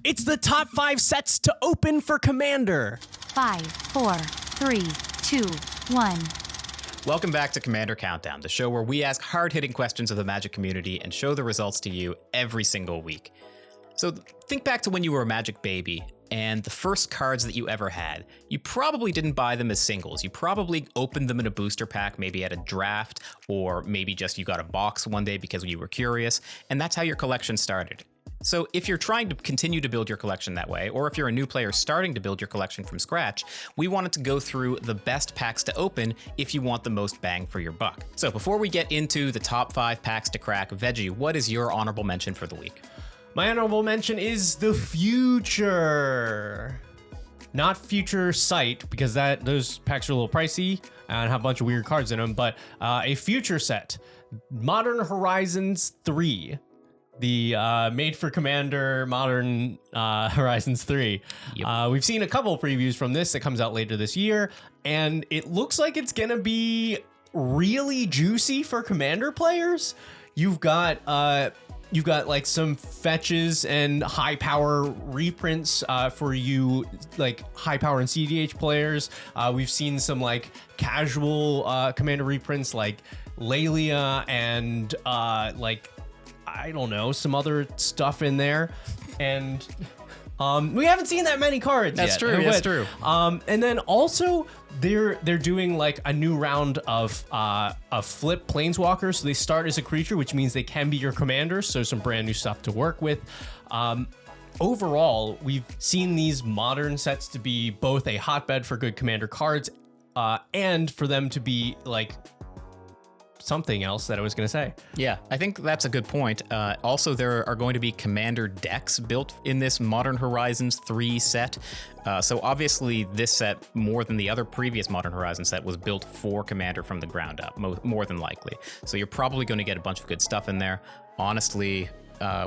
It's the top 5 sets to open for Commander. 5, 4, 3, 2, 1. Welcome back to Commander Countdown, the show where we ask hard-hitting questions of the Magic community and show the results to you every single week. So think back to when you were a Magic baby and the first cards that you ever had. You probably didn't buy them as singles. You probably opened them in a booster pack, maybe at a draft, or maybe just you got a box one day because you were curious, and that's how your collection started. So if you're trying to continue to build your collection that way, or if you're a new player starting to build your collection from scratch, we wanted to go through the best packs to open if you want the most bang for your buck. So before we get into the top 5 packs to crack, Veggie, what is your honorable mention for the week? My honorable mention is the Future. Not Future Sight, because those packs are a little pricey and have a bunch of weird cards in them, but a Future set. Modern Horizons 3. The Made for Commander Modern Horizons 3. Yep. We've seen a couple previews from this that comes out later this year, and it looks like it's gonna be really juicy for Commander players. You've got like some fetches and high power reprints for you like high power and CDH players. We've seen some like casual Commander reprints like Lelia and like I don't know, some other stuff in there. And we haven't seen that many cards yet. That's true. And then also they're doing like a new round of flip planeswalkers. So they start as a creature, which means they can be your commander. So some brand new stuff to work with. Overall, we've seen these modern sets to be both a hotbed for good commander cards and for them to be like something else that I was going to say. Yeah, I think that's a good point. Also, there are going to be Commander decks built in this Modern Horizons 3 set. So obviously this set, more than the other previous Modern Horizons set, was built for Commander from the ground up, more than likely. So you're probably going to get a bunch of good stuff in there. Honestly,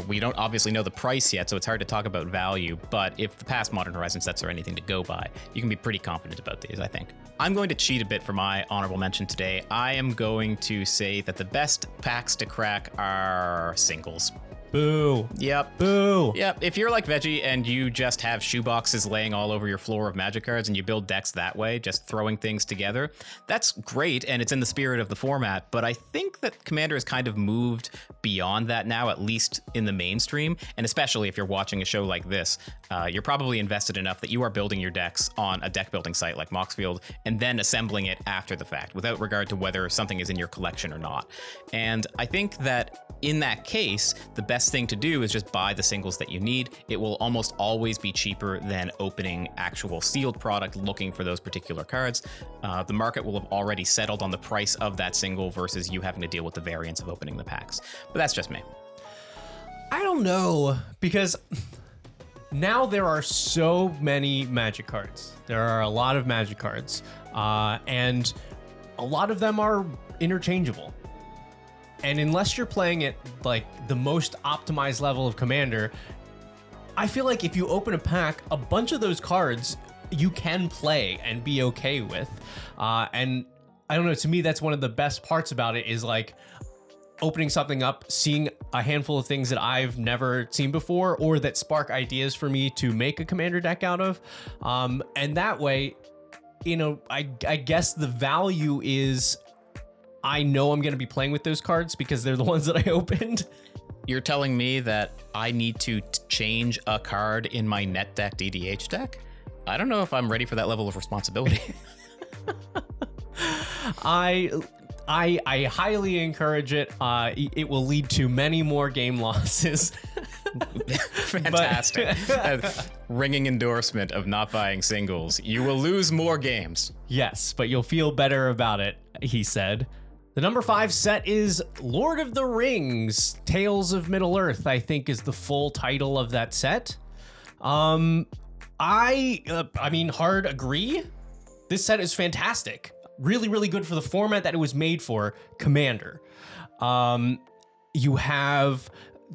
we don't obviously know the price yet, so it's hard to talk about value, but if the past Modern Horizon sets are anything to go by, you can be pretty confident about these, I think. I'm going to cheat a bit for my honorable mention today. I am going to say that the best packs to crack are singles. Boo. Yep. Boo. Yep. If you're like Veggie and you just have shoeboxes laying all over your floor of Magic cards and you build decks that way, just throwing things together, that's great and it's in the spirit of the format. But I think that Commander has kind of moved beyond that now, at least in the mainstream. And especially if you're watching a show like this, you're probably invested enough that you are building your decks on a deck building site like Moxfield and then assembling it after the fact without regard to whether something is in your collection or not. And I think that in that case, the best thing to do is just buy the singles that you need. It will almost always be cheaper than opening actual sealed product looking for those particular cards. The market will have already settled on the price of that single versus you having to deal with the variance of opening the packs. But that's just me. I don't know, because now there are so many Magic cards. There are a lot of Magic cards, and a lot of them are interchangeable. And unless you're playing at like the most optimized level of Commander, I feel like if you open a pack, a bunch of those cards you can play and be okay with. And I don't know, to me, that's one of the best parts about it is like opening something up, seeing a handful of things that I've never seen before or that spark ideas for me to make a Commander deck out of. And that way, you know, I guess the value is I know I'm going to be playing with those cards because they're the ones that I opened. You're telling me that I need to change a card in my net deck DDH deck? I don't know if I'm ready for that level of responsibility. I highly encourage it. It will lead to many more game losses. Fantastic. Ringing endorsement of not buying singles. You will lose more games. Yes, but you'll feel better about it, he said. The number 5 set is Lord of the Rings, Tales of Middle-earth, I think is the full title of that set. I mean, hard agree. This set is fantastic. Really, really good for the format that it was made for, Commander. You have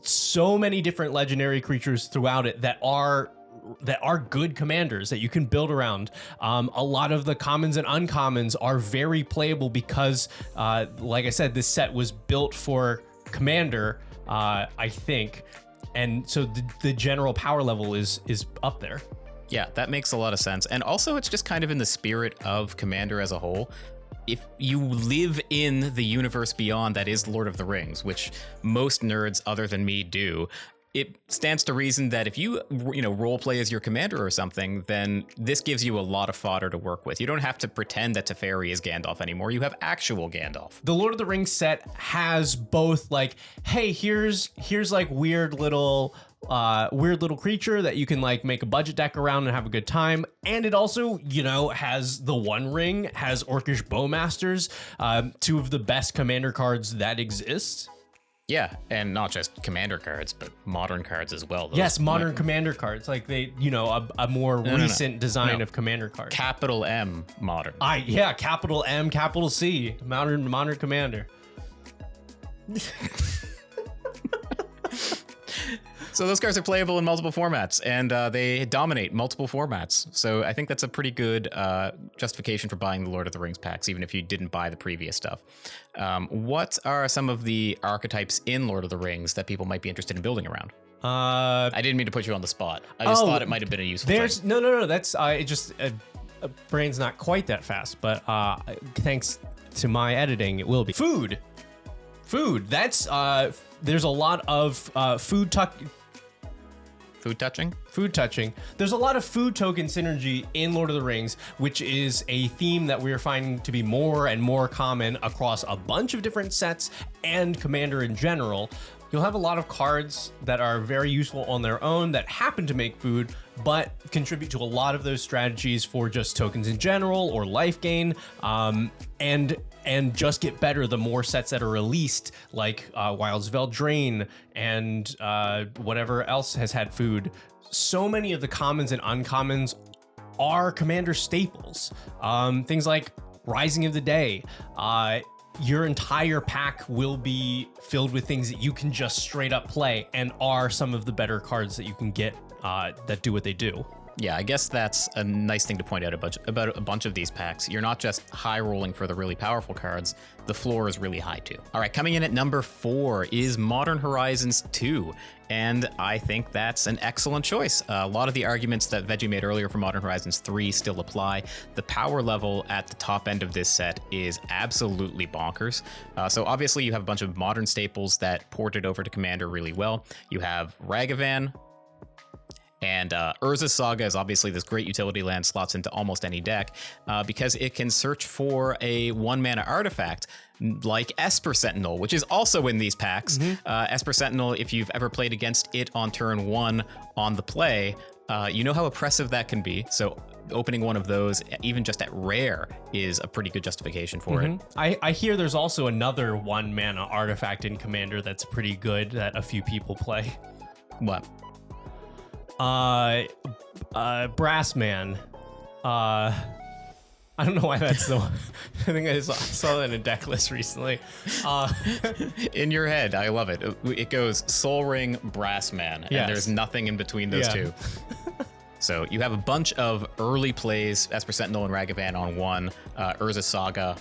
so many different legendary creatures throughout it that are good commanders that you can build around. A lot of the commons and uncommons are very playable because, like I said, this set was built for Commander, I think. and so the general power level is up there. Yeah, that makes a lot of sense. And also, it's just kind of in the spirit of Commander as a whole. If you live in the universe beyond that is Lord of the Rings, which most nerds other than me do, it stands to reason that if you role play as your commander or something, then this gives you a lot of fodder to work with. You don't have to pretend that Teferi is Gandalf anymore. You have actual Gandalf. The Lord of the Rings set has both like, hey, here's like weird little creature that you can like make a budget deck around and have a good time, and it also has the One Ring, has Orcish Bowmasters, two of the best commander cards that exist. Yeah, and not just commander cards, but modern cards as well. Yes, modern commander cards, like they, a more recent design of commander cards. Capital M modern. Capital M, capital C, modern commander. So those cards are playable in multiple formats, and they dominate multiple formats. So I think that's a pretty good justification for buying the Lord of the Rings packs, even if you didn't buy the previous stuff. What are some of the archetypes in Lord of the Rings that people might be interested in building around? I didn't mean to put you on the spot. I just thought it might have been a useful thing. No. That's it. Just brain's not quite that fast, but thanks to my editing, it will be. Food. That's there's a lot of food touching. There's a lot of food token synergy in Lord of the Rings, which is a theme that we are finding to be more and more common across a bunch of different sets and Commander in general. You'll have a lot of cards that are very useful on their own that happen to make food, but contribute to a lot of those strategies for just tokens in general or life gain, and just get better the more sets that are released, like Wild's Veldrain and whatever else has had food. So many of the commons and uncommons are Commander staples. Things like Rising of the Day. Your entire pack will be filled with things that you can just straight up play and are some of the better cards that you can get that do what they do. Yeah, I guess that's a nice thing to point out about a bunch of these packs. You're not just high rolling for the really powerful cards, the floor is really high too. All right, coming in at number 4 is Modern Horizons 2. And I think that's an excellent choice. A lot of the arguments that Veggie made earlier for Modern Horizons 3 still apply. The power level at the top end of this set is absolutely bonkers. So obviously you have a bunch of modern staples that ported over to Commander really well. You have Ragavan, and Urza's Saga is obviously this great utility land, slots into almost any deck because it can search for a 1-mana artifact like Esper Sentinel, which is also in these packs. Esper Sentinel, if you've ever played against it on turn 1 on the play, you know how oppressive that can be. So opening one of those, even just at rare, is a pretty good justification for it. I hear there's also another 1-mana artifact in Commander that's pretty good that a few people play. What? Brassman. I don't know why that's the one. I think I saw that in a deck list recently. In your head, I love it. It goes Soul Ring, Brassman, and there's nothing in between those two. So you have a bunch of early plays, Esper Sentinel and Ragavan on 1, Urza Saga,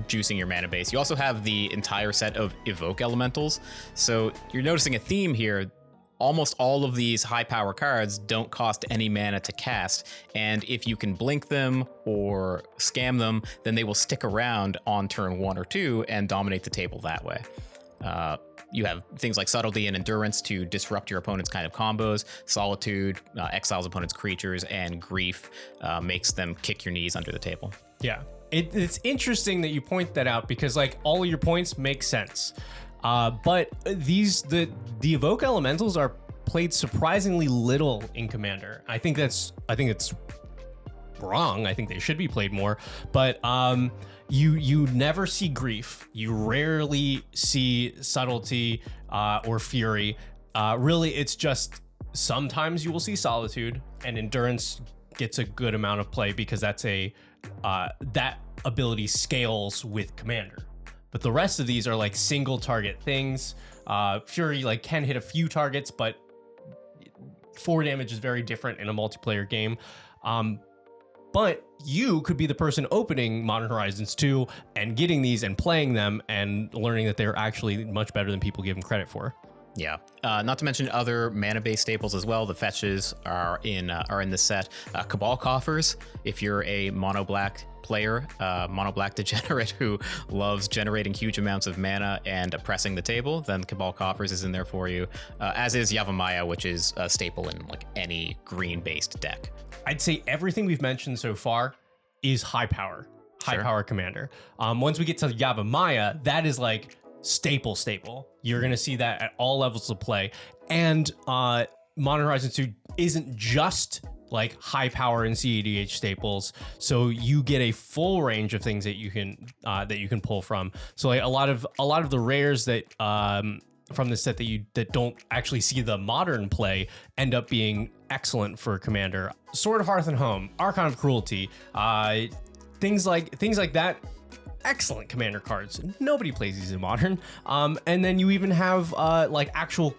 juicing your mana base. You also have the entire set of Evoke Elementals. So you're noticing a theme here. Almost all of these high power cards don't cost any mana to cast, and if you can blink them or scam them, then they will stick around on turn 1 or 2 and dominate the table that way. You have things like Subtlety and Endurance to disrupt your opponent's kind of combos. Solitude exiles opponent's creatures, and Grief makes them kick your knees under the table. Yeah, it's interesting that you point that out because like all of your points make sense. But the Evoke Elementals are played surprisingly little in Commander. I think it's wrong. I think they should be played more. But you never see Grief. You rarely see Subtlety or Fury. Really, it's just sometimes you will see Solitude, and Endurance gets a good amount of play because that's that ability scales with Commander. But the rest of these are like single target things. Fury like can hit a few targets, but 4 damage is very different in a multiplayer game. But you could be the person opening Modern Horizons 2 and getting these and playing them and learning that they're actually much better than people give them credit for. Yeah. Not to mention other mana-based staples as well. The fetches are in this set. Cabal Coffers, if you're a mono-black player, mono-black degenerate who loves generating huge amounts of mana and oppressing the table, then Cabal Coffers is in there for you. As is Yavimaya, which is a staple in like any green-based deck. I'd say everything we've mentioned so far is high power commander. Once we get to Yavimaya, that is like staple. You're gonna see that at all levels of play. And Modern Horizons 2 isn't just like high power and CADH staples, so you get a full range of things that you can pull from. So like a lot of the rares that from the set that don't actually see the modern play end up being excellent for Commander. Sword of Hearth and Home, Archon of Cruelty, things like that. Excellent Commander cards. Nobody plays these in Modern. And then you even have like actual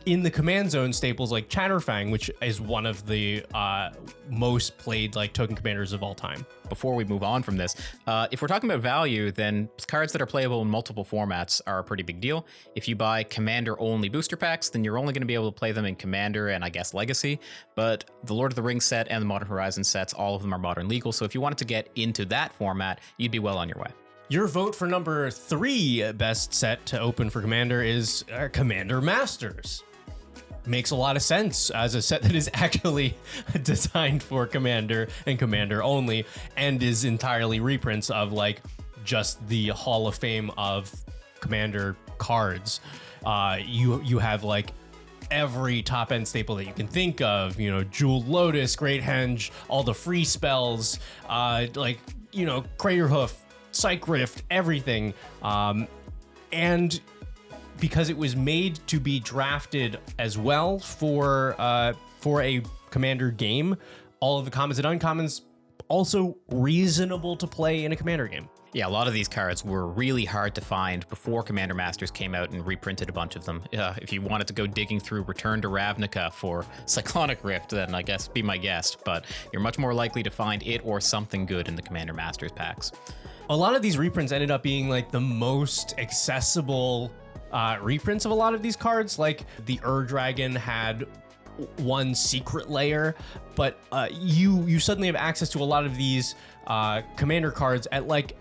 in the command zone staples like Chatterfang, which is one of the most played like token commanders of all time. Before we move on from this, if we're talking about value, then cards that are playable in multiple formats are a pretty big deal. If you buy Commander only booster packs, then you're only going to be able to play them in Commander and I guess Legacy. But the Lord of the Rings set and the Modern Horizons sets, all of them are Modern legal. So if you wanted to get into that format, you'd be well on your way. Your vote for number 3 best set to open for Commander is Commander Masters. Makes a lot of sense as a set that is actually designed for Commander and Commander only, and is entirely reprints of like just the Hall of Fame of Commander cards. You have like every top end staple that you can think of, you know, Jeweled Lotus, Great Henge, all the free spells, like, you know, Craterhoof, Psych Rift, everything. And because it was made to be drafted as well for a Commander game, all of the commons and uncommons also reasonable to play in a Commander game. Yeah, a lot of these cards were really hard to find before Commander Masters came out and reprinted a bunch of them. If you wanted to go digging through Return to Ravnica for Cyclonic Rift, then I guess be my guest, but you're much more likely to find it or something good in the Commander Masters packs. A lot of these reprints ended up being like the most accessible reprints of a lot of these cards. Like the Dragon had one secret layer, but you suddenly have access to a lot of these Commander cards at like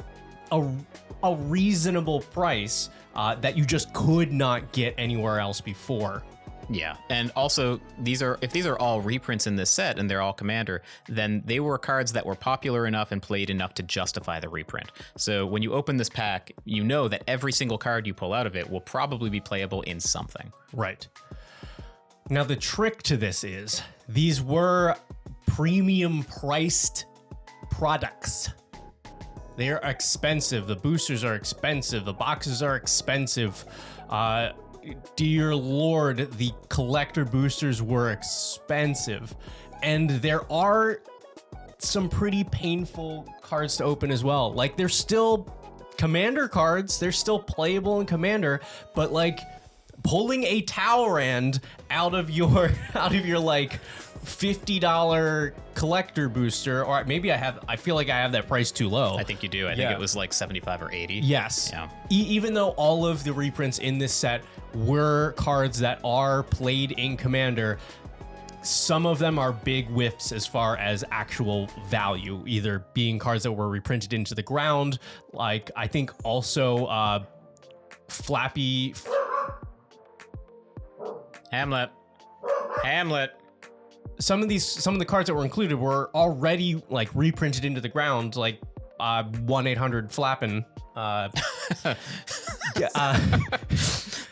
a reasonable price that you just could not get anywhere else before. Yeah, and also if these are all reprints in this set and they're all Commander, then they were cards that were popular enough and played enough to justify the reprint. So when you open this pack, you know that every single card you pull out of it will probably be playable in something. Right. Now the trick to this is these were premium priced products. They are expensive. The boosters are expensive. The boxes are expensive. Dear Lord, the collector boosters were expensive. And there are some pretty painful cards to open as well. Like, they're still Commander cards. They're still playable in Commander, but like pulling a Talrand out of your like $50 collector booster, or maybe I feel like I have that price too low. I think you do. I think it was like 75 or 80. Yes. Yeah. Even though all of the reprints in this set were cards that are played in Commander, some of them are big whiffs as far as actual value, either being cards that were reprinted into the ground, like I think also Flappy Hamlet. Some of the cards that were included were already like reprinted into the ground, like 1-800-FLAPPIN'.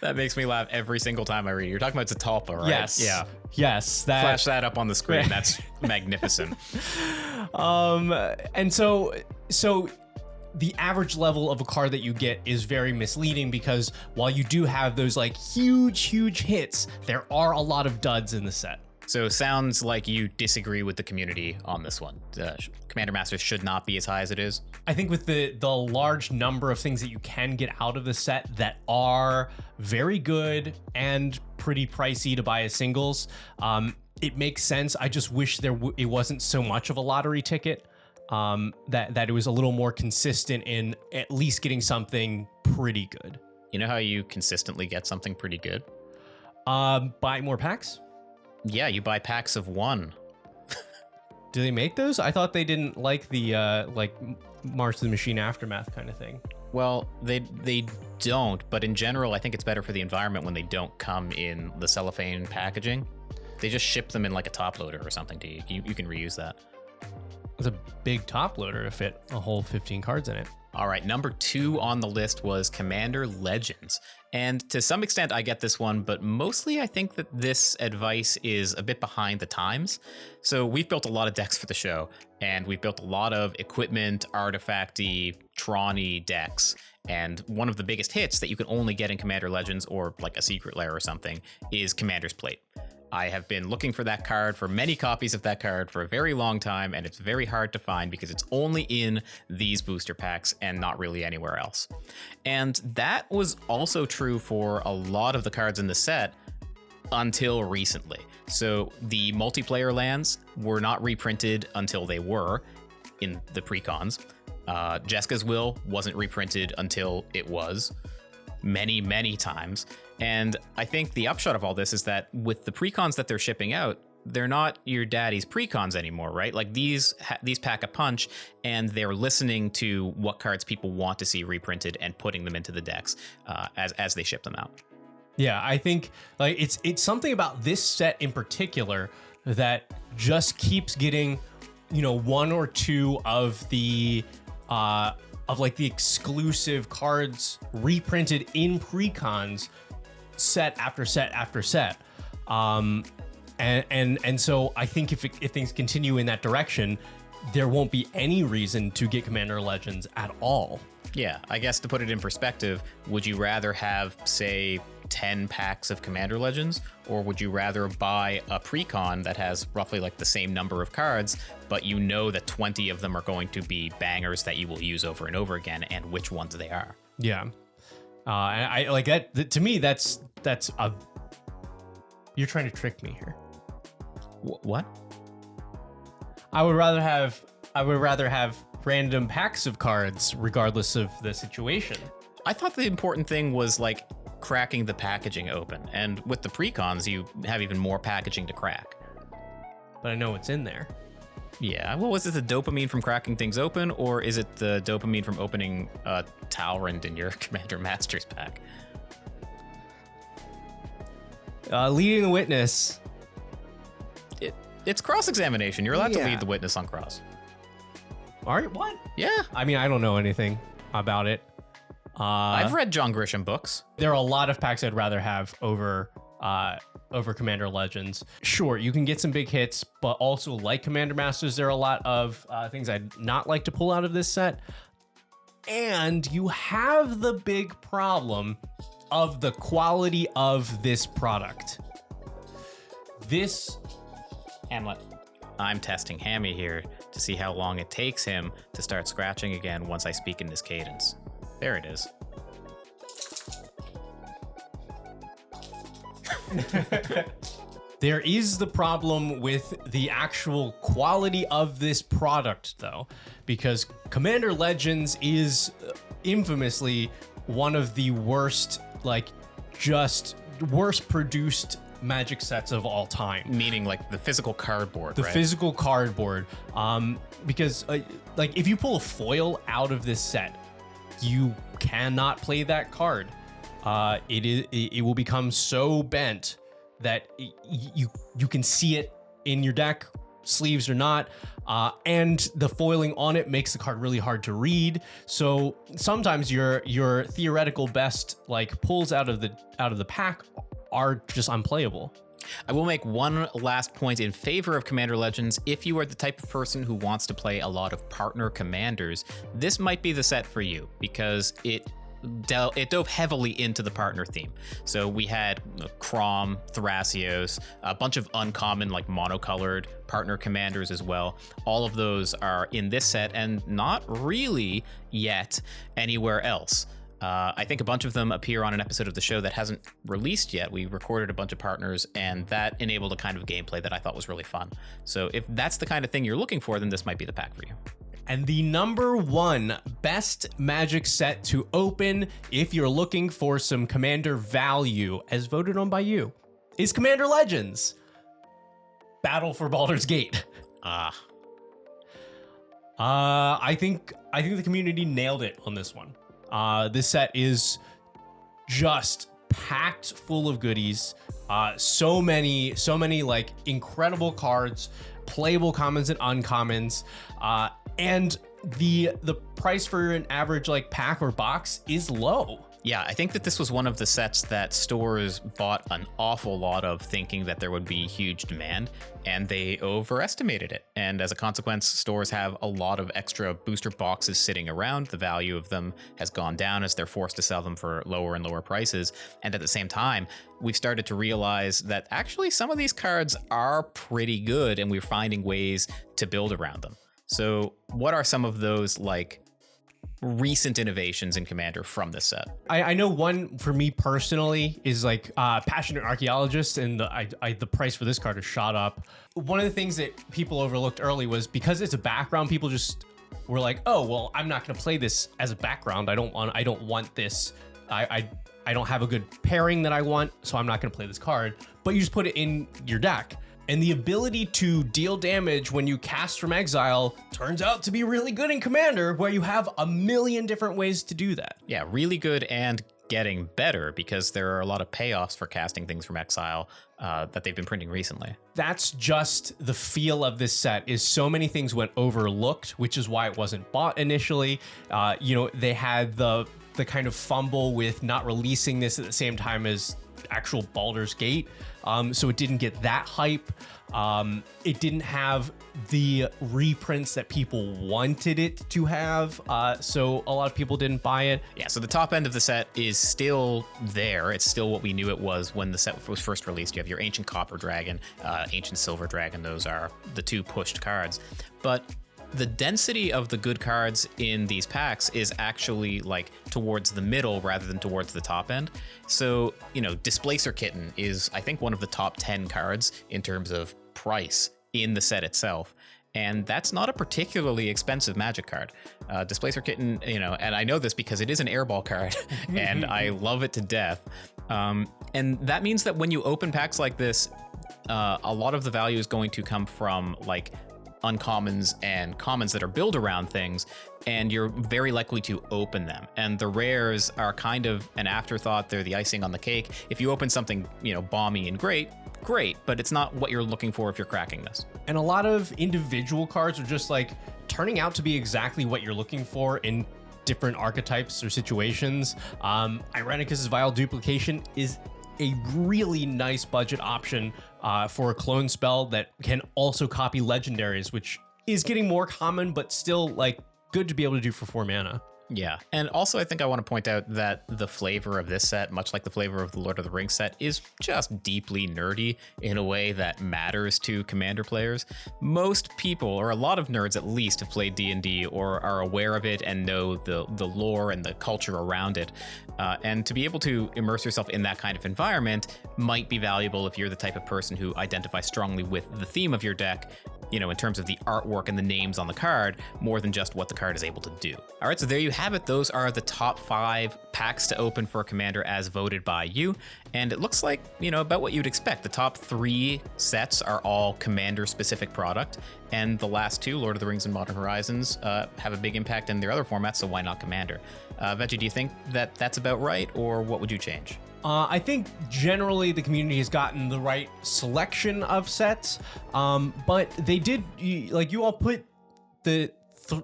That makes me laugh every single time I read it. You're talking about Zatalpa, right? Yes. Yeah. Yes. Flash that up on the screen. That's magnificent. And so the average level of a card that you get is very misleading, because while you do have those like huge hits, there are a lot of duds in the set. So sounds like you disagree with the community on this one. Commander Masters should not be as high as it is. I think with the large number of things that you can get out of the set that are very good and pretty pricey to buy as singles, it makes sense. I just wish it wasn't so much of a lottery ticket, that it was a little more consistent in at least getting something pretty good. You know how you consistently get something pretty good? Buy more packs? Yeah, you buy packs of 1. Do they make those? I thought they didn't like the like March of the Machine Aftermath kind of thing. Well, they don't, but in general, I think it's better for the environment when they don't come in the cellophane packaging. They just ship them in like a top loader or something to you. You can reuse that. It's a big top loader to fit a whole 15 cards in it. All right, number 2 on the list was Commander Legends. And to some extent, I get this one, but mostly I think that this advice is a bit behind the times. So we've built a lot of decks for the show, and we've built a lot of equipment, artifacty, Tron-y decks. And one of the biggest hits that you can only get in Commander Legends or like a Secret Lair or something is Commander's Plate. I have been looking for that card, for many copies of that card for a very long time, and it's very hard to find because it's only in these booster packs and not really anywhere else. And that was also true for a lot of the cards in the set until recently. So the multiplayer lands were not reprinted until they were in the precons. Jeska's Will wasn't reprinted until it was many times. And I think the upshot of all this is that with the precons that they're shipping out, they're not your daddy's precons anymore, right? Like these pack a punch, and they're listening to what cards people want to see reprinted and putting them into the decks as they ship them out. Yeah, I think like it's something about this set in particular that just keeps getting, you know, 1 or 2 of the like the exclusive cards reprinted in precons set after set after set. And so I think if things continue in that direction, there won't be any reason to get Commander Legends at all. Yeah, I guess to put it in perspective, would you rather have, say, 10 packs of Commander Legends, or would you rather buy a precon that has roughly like the same number of cards, but you know that 20 of them are going to be bangers that you will use over and over again, and which ones they are? Yeah. And I like that. To me, that's a. You're trying to trick me here. What? I would rather have random packs of cards, regardless of the situation. I thought the important thing was like cracking the packaging open, and with the precons, you have even more packaging to crack. But I know what's in there. Yeah, well, was it the dopamine from cracking things open, or is it the dopamine from opening a Talrand in your Commander Masters pack? Leading the witness. It's cross-examination. You're allowed to Yeah. lead the witness on cross. All right, what? Yeah, I mean, I don't know anything about it. I've read John Grisham books. There are a lot of packs I'd rather have over Commander Legends. Sure, you can get some big hits, but also like Commander Masters, there are a lot of things I'd not like to pull out of this set. And you have the big problem of the quality of this product. Hamlet. I'm testing Hammy here to see how long it takes him to start scratching again once I speak in this cadence. There it is. There is the problem with the actual quality of this product, though, because Commander Legends is infamously one of the worst, worst produced Magic sets of all time. Meaning like the physical cardboard, The right? physical cardboard. Because like if you pull a foil out of this set, you cannot play that card. It will become so bent that you can see it in your deck, sleeves or not, and the foiling on it makes the card really hard to read. So sometimes your theoretical best like pulls out of the pack are just unplayable. I will make one last point in favor of Commander Legends. If you are the type of person who wants to play a lot of partner commanders, this might be the set for you because it dove heavily into the partner theme. So we had Crom, Thrasios, a bunch of uncommon like monocolored partner commanders as well. All of those are in this set and not really yet anywhere else. I think a bunch of them appear on an episode of the show that hasn't released yet. We recorded a bunch of partners, and that enabled a kind of gameplay that I thought was really fun. So if that's the kind of thing you're looking for, then this might be the pack for you. And the number one best Magic set to open if you're looking for some Commander value, as voted on by you, is Commander Legends Battle for Baldur's Gate. I think the community nailed it on this one. This set is just packed full of goodies. So many like incredible cards, playable commons and uncommons, and the price for an average like pack or box is low. Yeah, I think that this was one of the sets that stores bought an awful lot of, thinking that there would be huge demand, and they overestimated it. And as a consequence, stores have a lot of extra booster boxes sitting around. The value of them has gone down as they're forced to sell them for lower and lower prices. And at the same time, we've started to realize that actually some of these cards are pretty good, and we're finding ways to build around them. So what are some of those like recent innovations in Commander from this set? I know one for me personally is like Passionate Archaeologist, and the price for this card has shot up. One of the things that people overlooked early was because it's a background, people just were like, oh, well, I'm not going to play this as a background. I don't want this. I don't have a good pairing that I want, so I'm not going to play this card. But you just put it in your deck. And the ability to deal damage when you cast from exile turns out to be really good in Commander, where you have a million different ways to do that. Yeah, really good and getting better, because there are a lot of payoffs for casting things from exile that they've been printing recently. That's just the feel of this set, is so many things went overlooked, which is why it wasn't bought initially. They had the kind of fumble with not releasing this at the same time as actual Baldur's Gate, so it didn't get that hype. It didn't have the reprints that people wanted it to have, so a lot of people didn't buy it. Yeah, so the top end of the set is still there. It's still what we knew it was when the set was first released. You have your Ancient Copper Dragon, Ancient Silver Dragon. Those are the two pushed cards. But the density of the good cards in these packs is actually like towards the middle rather than towards the top end. So, Displacer Kitten is, I think, one of the top 10 cards in terms of price in the set itself. And that's not a particularly expensive Magic card. Displacer Kitten, and I know this because it is an airball card and I love it to death. And that means that when you open packs like this, a lot of the value is going to come from like uncommons and commons that are built around things, and you're very likely to open them. And the rares are kind of an afterthought. They're the icing on the cake. If you open something, balmy and great, but it's not what you're looking for if you're cracking this. And a lot of individual cards are just like turning out to be exactly what you're looking for in different archetypes or situations. Irenicus's Vile Duplication is a really nice budget option for a clone spell that can also copy legendaries, which is getting more common, but still like good to be able to do for 4 mana. Yeah, and also I think I want to point out that the flavor of this set, much like the flavor of the Lord of the Rings set, is just deeply nerdy in a way that matters to Commander players. Most people, or a lot of nerds at least, have played D&D or are aware of it and know the lore and the culture around it. And to be able to immerse yourself in that kind of environment might be valuable if you're the type of person who identifies strongly with the theme of your deck, in terms of the artwork and the names on the card, more than just what the card is able to do. All right, so there you have it. Those are the top 5 packs to open for Commander as voted by you. And it looks like, about what you'd expect. The top 3 sets are all Commander-specific product, and the last 2, Lord of the Rings and Modern Horizons, have a big impact in their other formats, so why not Commander? Veggie, do you think that that's about right, or what would you change? I think generally the community has gotten the right selection of sets, but they did, you all put the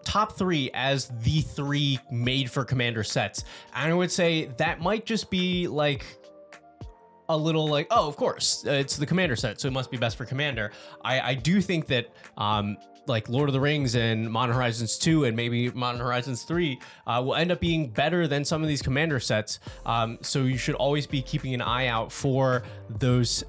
top 3 as the 3 made for Commander sets. And I would say that might just be like a little like, oh, of course, it's the Commander set, so it must be best for Commander. I do think that like Lord of the Rings and Modern Horizons 2 and maybe Modern Horizons 3 will end up being better than some of these Commander sets. So you should always be keeping an eye out for those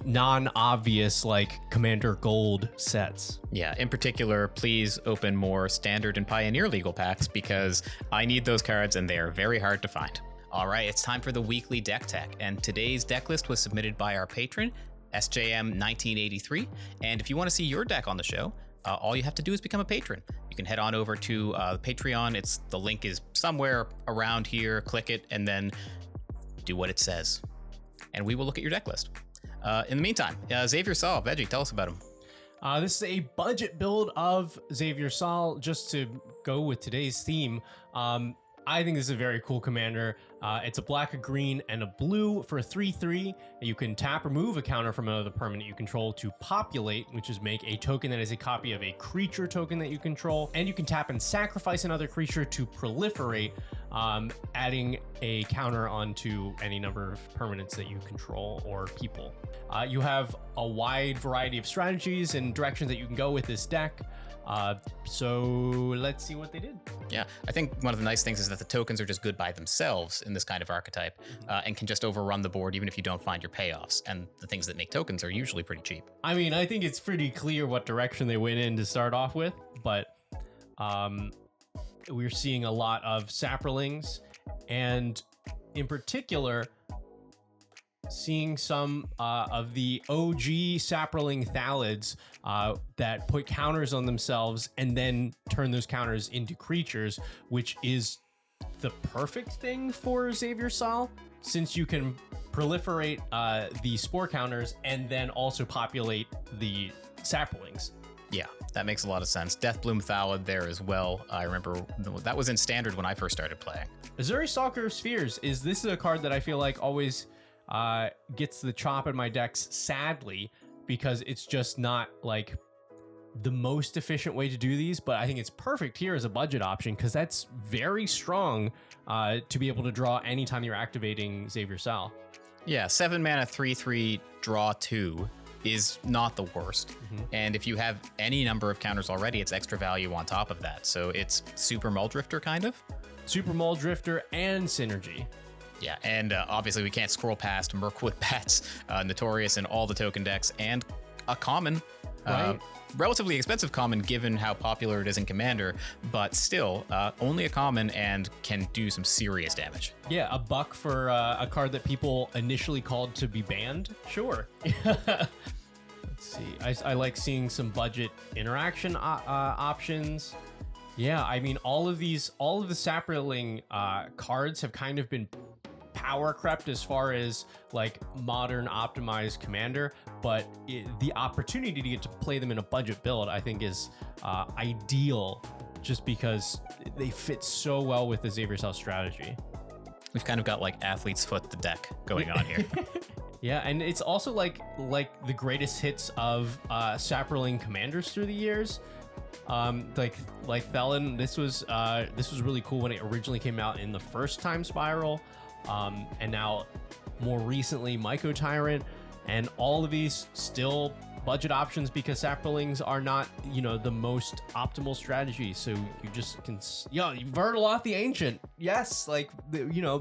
non-obvious like Commander Gold sets. Yeah, in particular, please open more Standard and Pioneer legal packs, because I need those cards and they are very hard to find. All right, it's time for the weekly deck tech, and today's deck list was submitted by our patron, SJM1983. And if you want to see your deck on the show, all you have to do is become a patron. You can head on over to Patreon. The link is somewhere around here. Click it and then do what it says, and we will look at your deck list. In the meantime, Xavier Saul, Veggie, tell us about him. This is a budget build of Xavier Saul, just to go with today's theme. I think this is a very cool commander. It's a black, a green, and a blue for a 3/3. You can tap, remove a counter from another permanent you control to populate, which is make a token that is a copy of a creature token that you control. And you can tap and sacrifice another creature to proliferate, adding a counter onto any number of permanents that you control or people. You have a wide variety of strategies and directions that you can go with this deck. So let's see what they did. Yeah, I think one of the nice things is that the tokens are just good by themselves in this kind of archetype, and can just overrun the board even if you don't find your payoffs. And the things that make tokens are usually pretty cheap. I mean, I think it's pretty clear what direction they went in to start off with, but we're seeing a lot of Sapplings, and in particular, seeing some of the OG Sapling Thalids that put counters on themselves and then turn those counters into creatures, which is the perfect thing for Xavier Saul, since you can proliferate the spore counters and then also populate the Sapplings. Yeah, that makes a lot of sense. Deathbloom Thalid there as well. I remember that was in standard when I first started playing. Azuri Stalker of Spheres is a card that I feel like always gets the chop in my decks, sadly, because it's just not like the most efficient way to do these, but I think it's perfect here as a budget option because that's very strong to be able to draw anytime you're activating Xavier Saul. Yeah, 7 mana, 3/3, draw 2 is not the worst. And if you have any number of counters already, it's extra value on top of that. So it's Super Muldrifter, kind of. Super Muldrifter and Synergy. Yeah, and obviously we can't scroll past Mechwood Pets, notorious in all the token decks, and a common, Right. Relatively expensive common given how popular it is in Commander, but still only a common and can do some serious damage. Yeah, $1 for a card that people initially called to be banned. Sure. Let's see. I like seeing some budget interaction options. Yeah, I mean, all of the Sapling cards have kind of been power crept as far as like modern optimized Commander, but the opportunity to get to play them in a budget build, I think, is ideal, just because they fit so well with the Xavier Saul strategy. We've kind of got like athlete's foot the deck going on here. Yeah, and it's also like the greatest hits of Sapling commanders through the years. Like Felon, this was really cool when it originally came out in the first time Spiral, and now more recently Myco Tyrant, and all of these still budget options because Sapplings are not, the most optimal strategy. So you just can, Vertaloth the Ancient, yes, like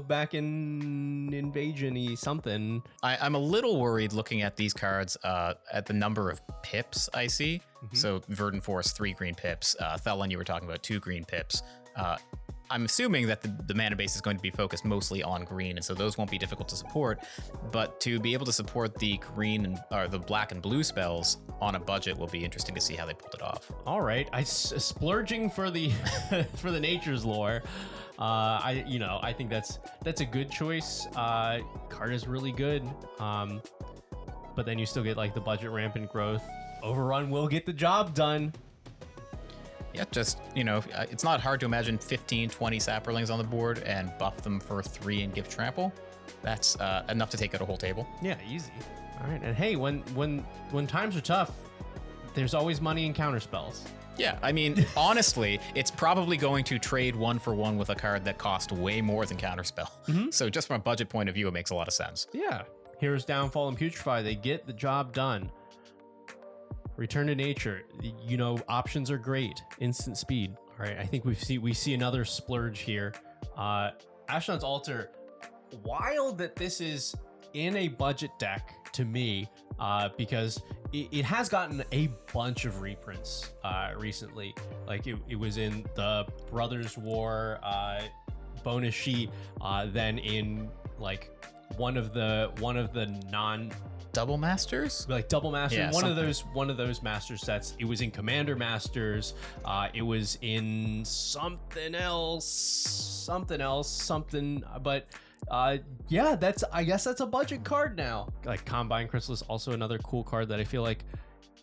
back in Invasion-y something. I'm a little worried looking at these cards at the number of pips I see. So Verdant Forest, 3 green pips. Thelon, you were talking about 2 green pips. I'm assuming that the mana base is going to be focused mostly on green, and so those won't be difficult to support. But to be able to support the green or the black and blue spells on a budget will be interesting to see how they pulled it off. All right, splurging for the for the Nature's Lore. I think that's a good choice. Card is really good, but then you still get like the budget rampant growth. Overrun will get the job done. Yeah, just, it's not hard to imagine 15, 20 Sapperlings on the board and buff them for 3 and give trample. That's enough to take out a whole table. Yeah, easy. All right, and hey, when times are tough, there's always money in counter spells. Yeah, I mean, honestly, it's probably going to trade 1 for 1 with a card that cost way more than Counterspell. So just from a budget point of view, it makes a lot of sense. Yeah. Heroes Downfall and Putrefy, they get the job done. Return to Nature, options are great. Instant speed. All right, I think we see another splurge here. Ashtons Altar, wild that this is in a budget deck to me, because it has gotten a bunch of reprints recently. Like it was in the Brothers War bonus sheet, then in like one of the Double Masters? Like Double Masters, Yeah, one of those master sets. It was in Commander Masters. It was in something else. But yeah, I guess that's a budget card now. Like Combine Crystal is also another cool card that I feel like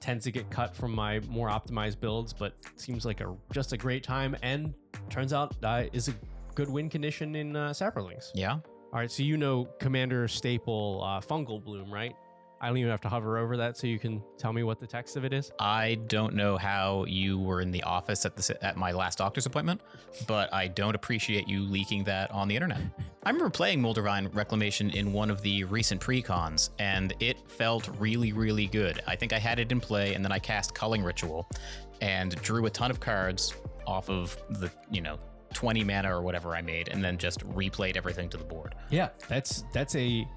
tends to get cut from my more optimized builds, but seems like just a great time, and turns out is a good win condition in Sapplings. Yeah. All right, so you know Commander staple Fungal Bloom, right? I don't even have to hover over that, so you can tell me what the text of it is. I don't know how you were in the office at my last doctor's appointment, but I don't appreciate you leaking that on the internet. I remember playing Moldavine Reclamation in one of the recent pre-cons, and it felt really, really good. I think I had it in play, and then I cast Culling Ritual and drew a ton of cards off of the, 20 mana or whatever I made, and then just replayed everything to the board. Yeah, that's a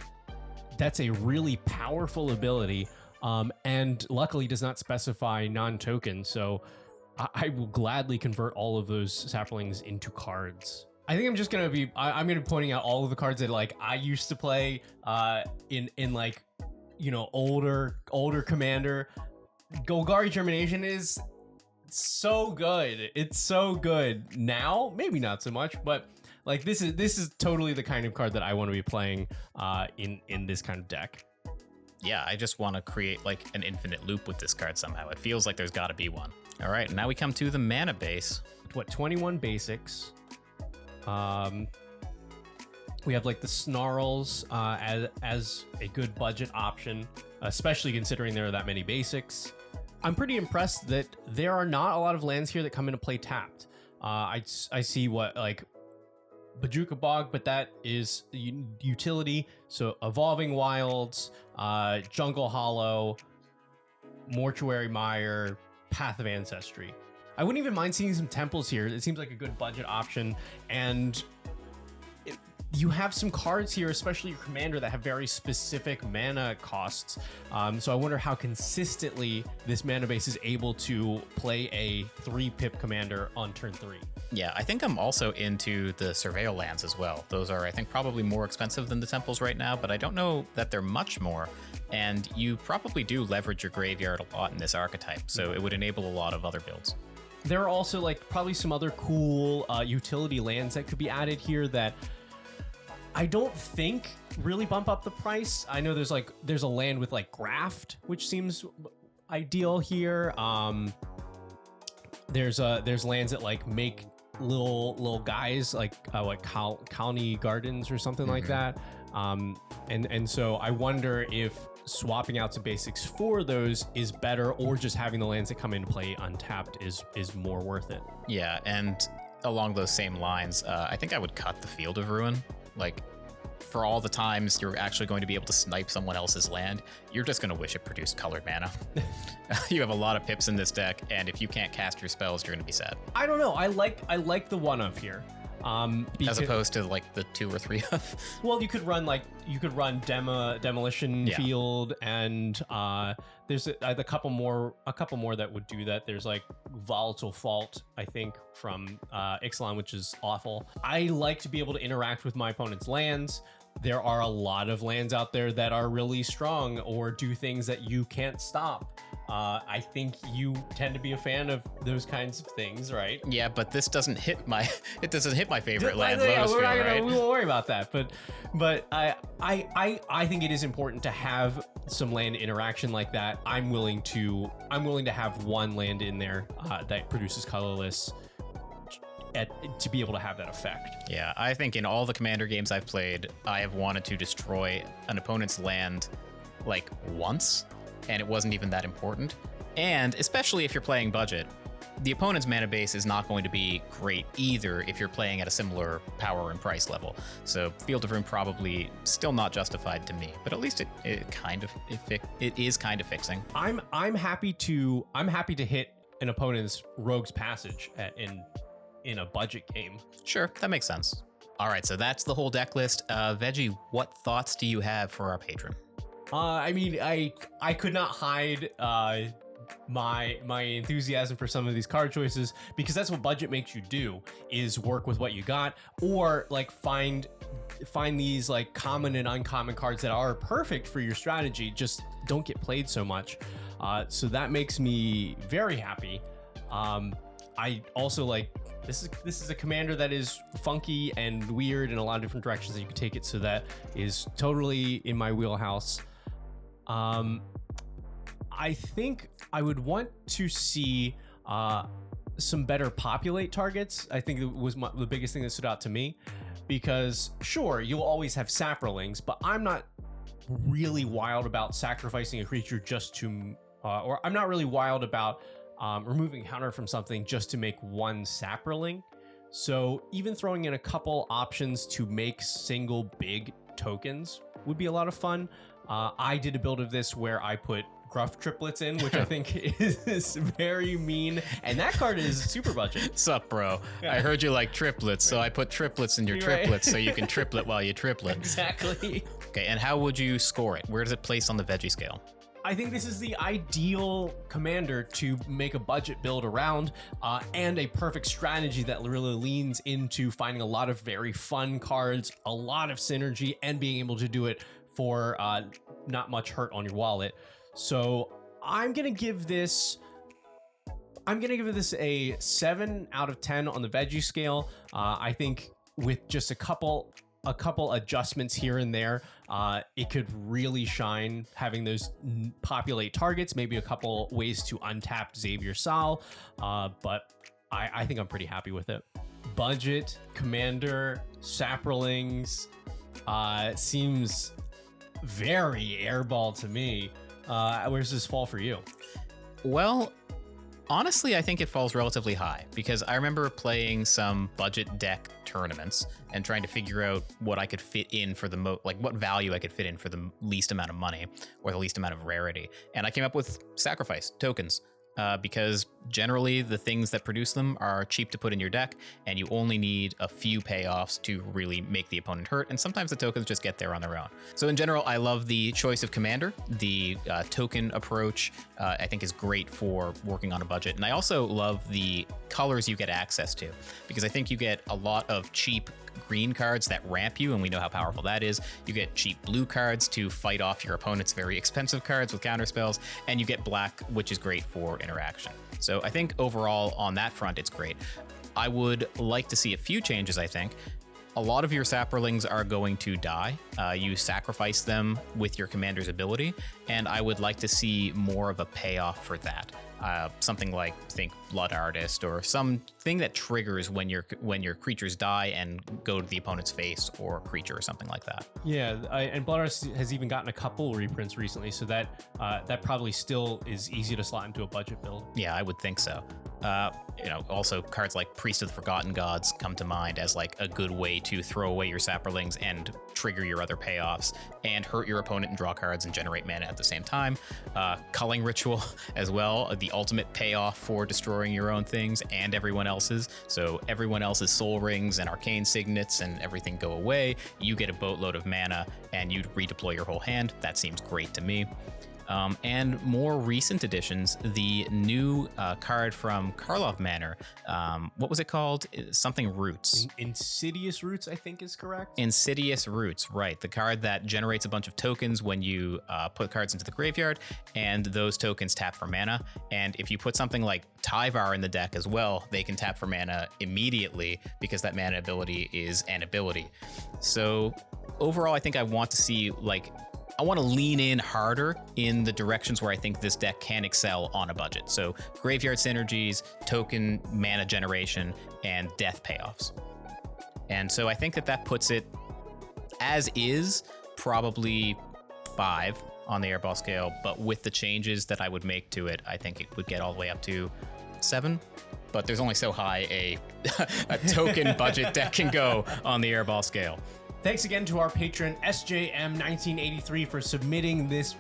really powerful ability, and luckily does not specify non-token, so I will gladly convert all of those Sapplings into cards. I think I'm just gonna be I'm gonna be pointing out all of the cards that like I used to play in like older Commander. Golgari Germination is so good. It's so good now. Maybe not so much, but like this is totally the kind of card that I want to be playing in this kind of deck. Yeah, I just want to create like an infinite loop with this card somehow. It feels like there's got to be one. All right, now we come to the mana base. 21 basics. We have like the Snarls as a good budget option, especially considering there are that many basics. I'm pretty impressed that there are not a lot of lands here that come into play tapped. I see what like Bajuka Bog, but that is utility. So Evolving Wilds, Jungle Hollow, Mortuary Mire, Path of Ancestry. I wouldn't even mind seeing some temples here. It seems like a good budget option, and you have some cards here, especially your commander, that have very specific mana costs. So I wonder how consistently this mana base is able to play a 3-pip commander on turn 3. Yeah, I think I'm also into the Surveil lands as well. Those are, I think, probably more expensive than the temples right now, but I don't know that they're much more. And you probably do leverage your graveyard a lot in this archetype, so it would enable a lot of other builds. There are also like probably some other cool utility lands that could be added here that I don't think really bump up the price. I know there's a land with like Graft, which seems ideal here. There's lands that like make little guys like Colony Gardens or something like that. And so I wonder if swapping out some basics for those is better, or just having the lands that come into play untapped is more worth it. Yeah, and along those same lines, I think I would cut the Field of Ruin. Like, for all the times you're actually going to be able to snipe someone else's land, you're just going to wish it produced colored mana. You have a lot of pips in this deck, and if you can't cast your spells, you're going to be sad. I don't know. I like the one of here. As opposed to like the 2 or 3 of. Well, you could run Demolition Field, and there's a couple more that would do that. There's like Volatile Fault, I think, from Ixalan, which is awful. I like to be able to interact with my opponent's lands. There are a lot of lands out there that are really strong or do things that you can't stop. I think you tend to be a fan of those kinds of things, right? Yeah, but this doesn't hit my favorite land, We Lotus Field, right? won't worry about that. But I think it is important to have some land interaction like that. I'm willing to have one land in there that produces colorless to be able to have that effect. Yeah, I think in all the Commander games I've played, I have wanted to destroy an opponent's land like once, and it wasn't even that important. And especially if you're playing budget, the opponent's mana base is not going to be great either if you're playing at a similar power and price level. So Field of Ruin probably still not justified to me, but at least it is kind of fixing. I'm happy to hit an opponent's Rogue's Passage in a budget game. Sure, that makes sense. All right, so that's the whole deck list. Veggie, what thoughts do you have for our patron? I mean, I could not hide my enthusiasm for some of these card choices, because that's what budget makes you do, is work with what you got, or like find find these like common and uncommon cards that are perfect for your strategy, just don't get played so much. So that makes me very happy. I also like this is a commander that is funky and weird in a lot of different directions that you can take it. So that is totally in my wheelhouse. I think I would want to see some better populate targets. I think it was the biggest thing that stood out to me, because sure, you'll always have Sapplings, but I'm not really wild about sacrificing a creature just to, or I'm not really wild about removing counter from something just to make one Sapling. So even throwing in a couple options to make single big tokens would be a lot of fun. I did a build of this where I put Gruff triplets in, which I think is very mean, and that card is super budget. Sup, bro? I heard you like triplets, so I put triplets in your triplets so you can triplet while you triplet. Exactly. Okay, and how would you score it? Where does it place on the veggie scale? I think this is the ideal commander to make a budget build around, and a perfect strategy that really leans into finding a lot of very fun cards, a lot of synergy, and being able to do it for not much hurt on your wallet. So I'm gonna give this a 7 out of 10 on the veggie scale. I think with just a couple adjustments here and there, it could really shine, having those populate targets, maybe a couple ways to untap Xavier Sal, but I think I'm pretty happy with it. Budget commander Sapplings seems very airball to me. Where's this fall for you? Well, honestly, I think it falls relatively high, because I remember playing some budget deck tournaments and trying to figure out what I could fit in for what value I could fit in for the least amount of money or the least amount of rarity. And I came up with sacrifice tokens. Because generally the things that produce them are cheap to put in your deck, and you only need a few payoffs to really make the opponent hurt, and sometimes the tokens just get there on their own. So in general, I love the choice of commander. The token approach I think is great for working on a budget, and I also love the colors you get access to, because I think you get a lot of cheap green cards that ramp you, and we know how powerful that is. You get cheap blue cards to fight off your opponent's very expensive cards with counter spells, and you get black, which is great for interaction. So I think overall on that front, it's great. I would like to see a few changes, I think. A lot of your Sapplings are going to die. You sacrifice them with your commander's ability, and I would like to see more of a payoff for that. Something like, think Blood Artist, or something that triggers when your creatures die and go to the opponent's face or creature or something like that. Yeah, and Blood Artist has even gotten a couple reprints recently, so that probably still is easy to slot into a budget build. Yeah, I would think so. Also cards like Priest of the Forgotten Gods come to mind as like a good way to throw away your Sapplings and trigger your other payoffs and hurt your opponent and draw cards and generate mana at the same time. Culling Ritual as well, the ultimate payoff for destroying your own things and everyone else's. So everyone else's Soul Rings and Arcane Signets and everything go away. You get a boatload of mana and you redeploy your whole hand. That seems great to me. And more recent additions, the new card from Karlov Manor, what was it called? Something Roots. Insidious Roots, I think is correct. Insidious Roots, right. The card that generates a bunch of tokens when you put cards into the graveyard, and those tokens tap for mana. And if you put something like Tyvar in the deck as well, they can tap for mana immediately, because that mana ability is an ability. So overall, I think I want to see I want to lean in harder in the directions where I think this deck can excel on a budget. So graveyard synergies, token mana generation, and death payoffs. And so I think that puts it as is, probably 5 on the airball scale, but with the changes that I would make to it, I think it would get all the way up to 7. But there's only so high a token budget deck can go on the airball scale. Thanks again to our patron SJM1983 for submitting this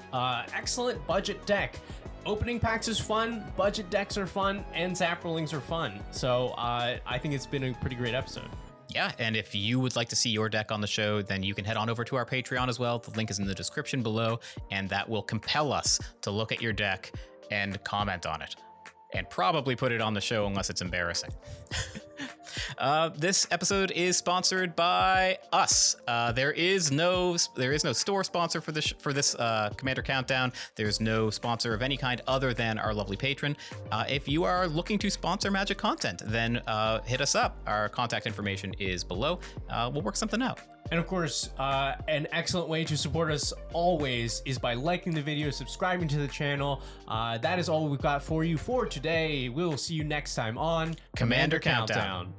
excellent budget deck. Opening packs is fun, budget decks are fun, and Sapplings are fun. So I think it's been a pretty great episode. Yeah, and if you would like to see your deck on the show, then you can head on over to our Patreon as well. The link is in the description below, and that will compel us to look at your deck and comment on it. And probably put it on the show unless it's embarrassing. This episode is sponsored by us. There is no store sponsor for this Commander Countdown. There's no sponsor of any kind other than our lovely patron. If you are looking to sponsor Magic content, then hit us up. Our contact information is below. We'll work something out. And of course, an excellent way to support us always is by liking the video, subscribing to the channel. That is all we've got for you for today. We'll see you next time on Commander Countdown.